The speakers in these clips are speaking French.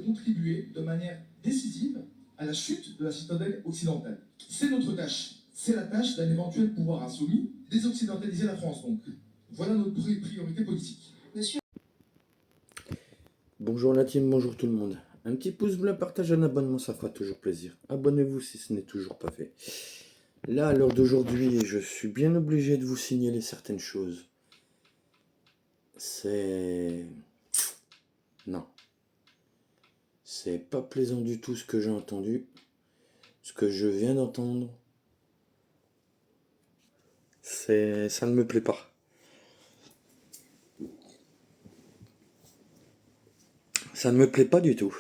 contribuer de manière décisive à la chute de la citadelle occidentale. C'est notre tâche. C'est la tâche d'un éventuel pouvoir insoumis, désoccidentaliser la France donc. Voilà notre priorité politique. Monsieur... Bonjour la team, bonjour tout le monde. Un petit pouce bleu, partage, un abonnement, ça fera toujours plaisir. Abonnez-vous si ce n'est toujours pas fait. Là, à l'heure d'aujourd'hui, je suis bien obligé de vous signaler certaines choses. Non. C'est pas plaisant du tout ce que j'ai entendu. Ce que je viens d'entendre. Ça ne me plaît pas. Ça ne me plaît pas du tout.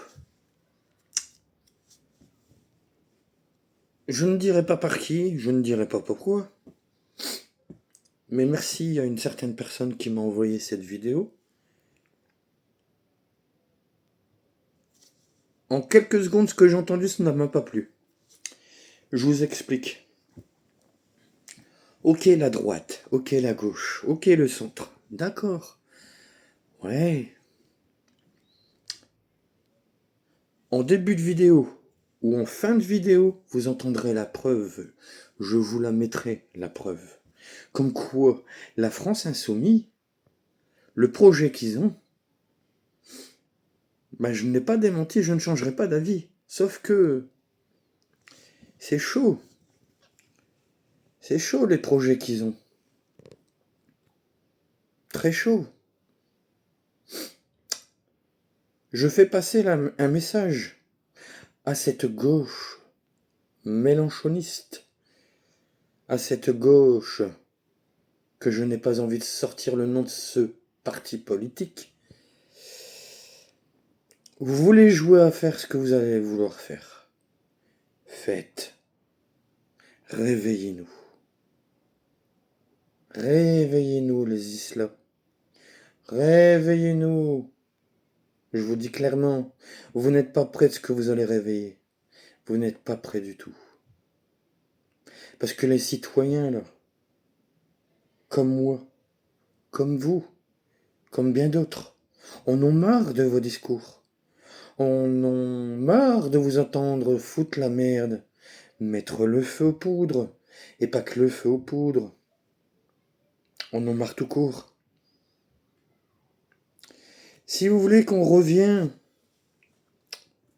Je ne dirai pas par qui, je ne dirai pas pourquoi. Mais merci à une certaine personne qui m'a envoyé cette vidéo. En quelques secondes, ce que j'ai entendu, ça ne m'a pas plu. Je vous explique. Ok la droite, ok la gauche, ok le centre. D'accord. Ouais. En début de vidéo ou en fin de vidéo, vous entendrez la preuve. Je vous la mettrai, la preuve. Comme quoi, la France insoumise, le projet qu'ils ont, je n'ai pas démenti, je ne changerai pas d'avis. Sauf que c'est chaud. C'est chaud les projets qu'ils ont. Très chaud. Je fais passer un message à cette gauche mélanchoniste, à cette gauche que je n'ai pas envie de sortir le nom de ce parti politique. Vous voulez jouer à faire ce que vous allez vouloir faire. Faites. Réveillez-nous. Réveillez-nous les islas. Réveillez-nous. Je vous dis clairement, vous n'êtes pas prêts de ce que vous allez réveiller. Vous n'êtes pas prêts du tout. Parce que les citoyens, là, comme moi, comme vous, comme bien d'autres, en ont marre de vos discours. On en marre de vous entendre foutre la merde, mettre le feu aux poudres, et pas que le feu aux poudres. On en marre tout court. Si vous voulez qu'on revienne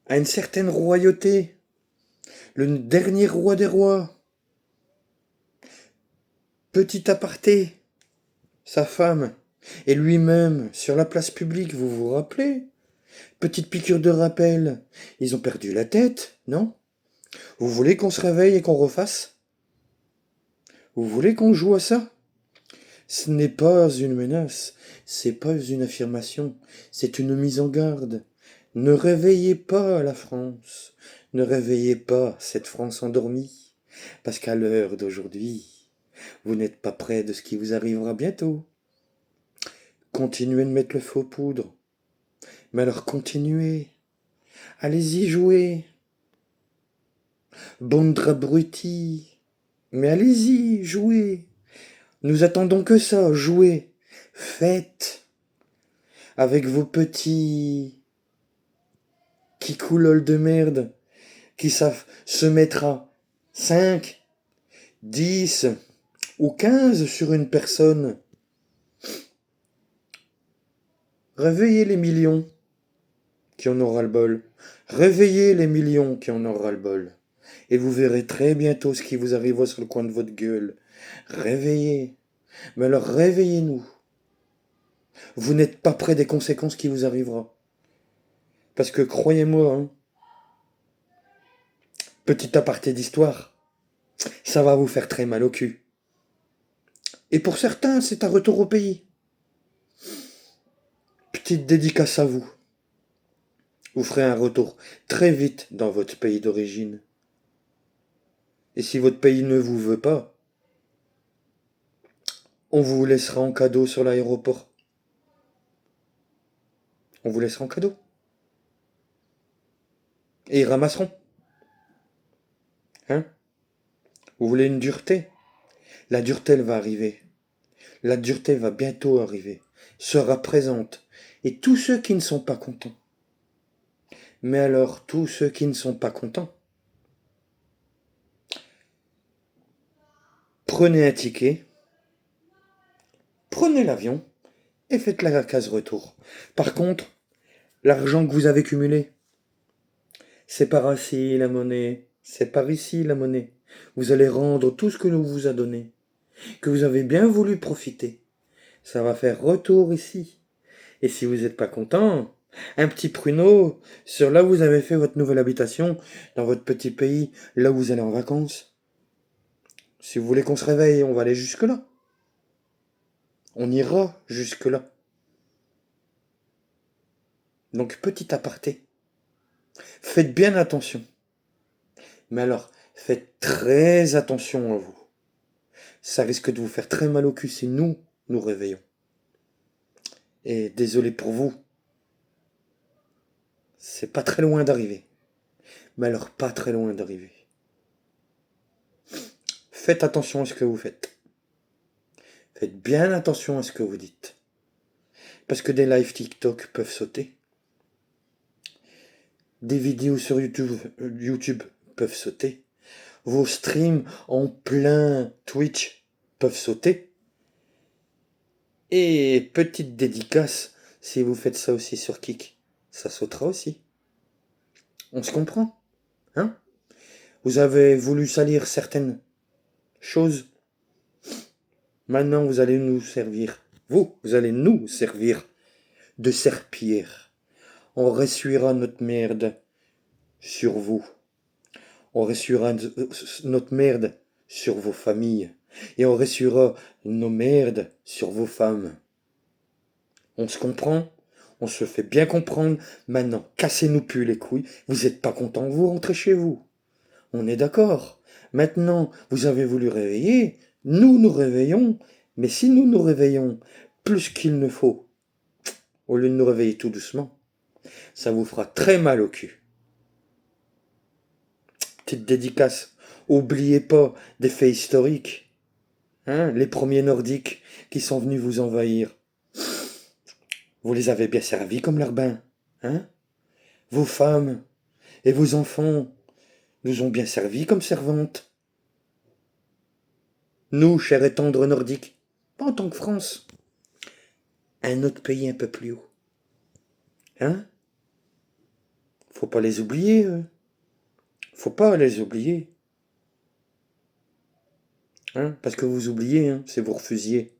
à une certaine royauté, le dernier roi des rois, petit aparté, sa femme, et lui-même sur la place publique, vous vous rappelez? Petite piqûre de rappel, ils ont perdu la tête, non? Vous voulez qu'on se réveille et qu'on refasse? Vous voulez qu'on joue à ça? Ce n'est pas une menace, c'est pas une affirmation, c'est une mise en garde. Ne réveillez pas la France, ne réveillez pas cette France endormie, parce qu'à l'heure d'aujourd'hui, vous n'êtes pas près de ce qui vous arrivera bientôt. Continuez de mettre le feu aux poudres, mais alors continuez, allez-y jouer. Bande d'abrutis, mais allez-y, jouez. Nous attendons que ça, jouez. Faites. Avec vos petits kikoulols de merde qui savent se mettre à 5, 10 ou 15 sur une personne. Réveillez les millions qui en aura le bol. Réveillez les millions qui en aura le bol. Et vous verrez très bientôt ce qui vous arrivera sur le coin de votre gueule. Réveillez. Mais alors réveillez-nous. Vous n'êtes pas près des conséquences qui vous arrivera. Parce que croyez-moi, hein, petit aparté d'histoire, ça va vous faire très mal au cul. Et pour certains, c'est un retour au pays. Petite dédicace à vous. Vous ferez un retour très vite dans votre pays d'origine. Et si votre pays ne vous veut pas, on vous laissera en cadeau sur l'aéroport. On vous laissera en cadeau. Et ils ramasseront. Hein? Vous voulez une dureté? La dureté, elle va arriver. La dureté va bientôt arriver. Sera présente. Et tous ceux qui ne sont pas contents, Mais alors, tous ceux qui ne sont pas contents, prenez un ticket, prenez l'avion et faites la case retour. Par contre, l'argent que vous avez cumulé, c'est par ici la monnaie, c'est par ici la monnaie. Vous allez rendre tout ce que l'on vous a donné, que vous avez bien voulu profiter. Ça va faire retour ici. Et si vous n'êtes pas content, un petit pruneau sur là où vous avez fait votre nouvelle habitation, dans votre petit pays, là où vous allez en vacances. Si vous voulez qu'on se réveille, on va aller jusque-là. On ira jusque-là. Donc, petit aparté. Faites bien attention. Mais alors, faites très attention à vous. Ça risque de vous faire très mal au cul si nous réveillons. Et désolé pour vous. C'est pas très loin d'arriver. Mais alors, pas très loin d'arriver. Faites attention à ce que vous faites. Faites bien attention à ce que vous dites. Parce que des lives TikTok peuvent sauter. Des vidéos sur YouTube peuvent sauter. Vos streams en plein Twitch peuvent sauter. Et petite dédicace, si vous faites ça aussi sur Kik, ça sautera aussi. On se comprend, hein? Vous avez voulu salir certaines choses. Maintenant, vous allez nous servir. Vous allez nous servir de serpillère. On ressuiera notre merde sur vous. On ressuiera notre merde sur vos familles. Et on ressuiera nos merdes sur vos femmes. On se comprend? On se fait bien comprendre. Maintenant, cassez-nous plus les couilles. Vous êtes pas content, vous rentrez chez vous. On est d'accord. Maintenant, vous avez voulu réveiller. Nous réveillons. Mais si nous réveillons plus qu'il ne faut, au lieu de nous réveiller tout doucement, ça vous fera très mal au cul. Petite dédicace. Oubliez pas des faits historiques. Hein, les premiers Nordiques qui sont venus vous envahir. Vous les avez bien servis comme leur bain. Hein? Vos femmes et vos enfants nous ont bien servis comme servantes. Nous, chers et tendres Nordiques, pas en tant que France. Un autre pays un peu plus haut. Hein? Faut pas les oublier, eux. Faut pas les oublier. Hein? Parce que vous oubliez, hein, c'est vous refusiez.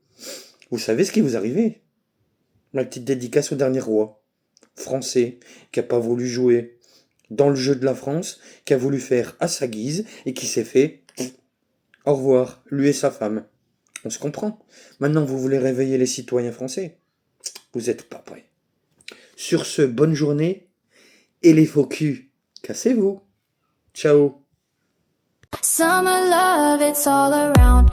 Vous savez ce qui vous arrivait? La petite dédicace au dernier roi, français, qui a pas voulu jouer dans le jeu de la France, qui a voulu faire à sa guise et qui s'est fait au revoir, lui et sa femme. On se comprend. Maintenant, vous voulez réveiller les citoyens français. Vous n'êtes pas prêts. Sur ce, bonne journée et les faux culs, cassez-vous. Ciao. Summer love, it's all around.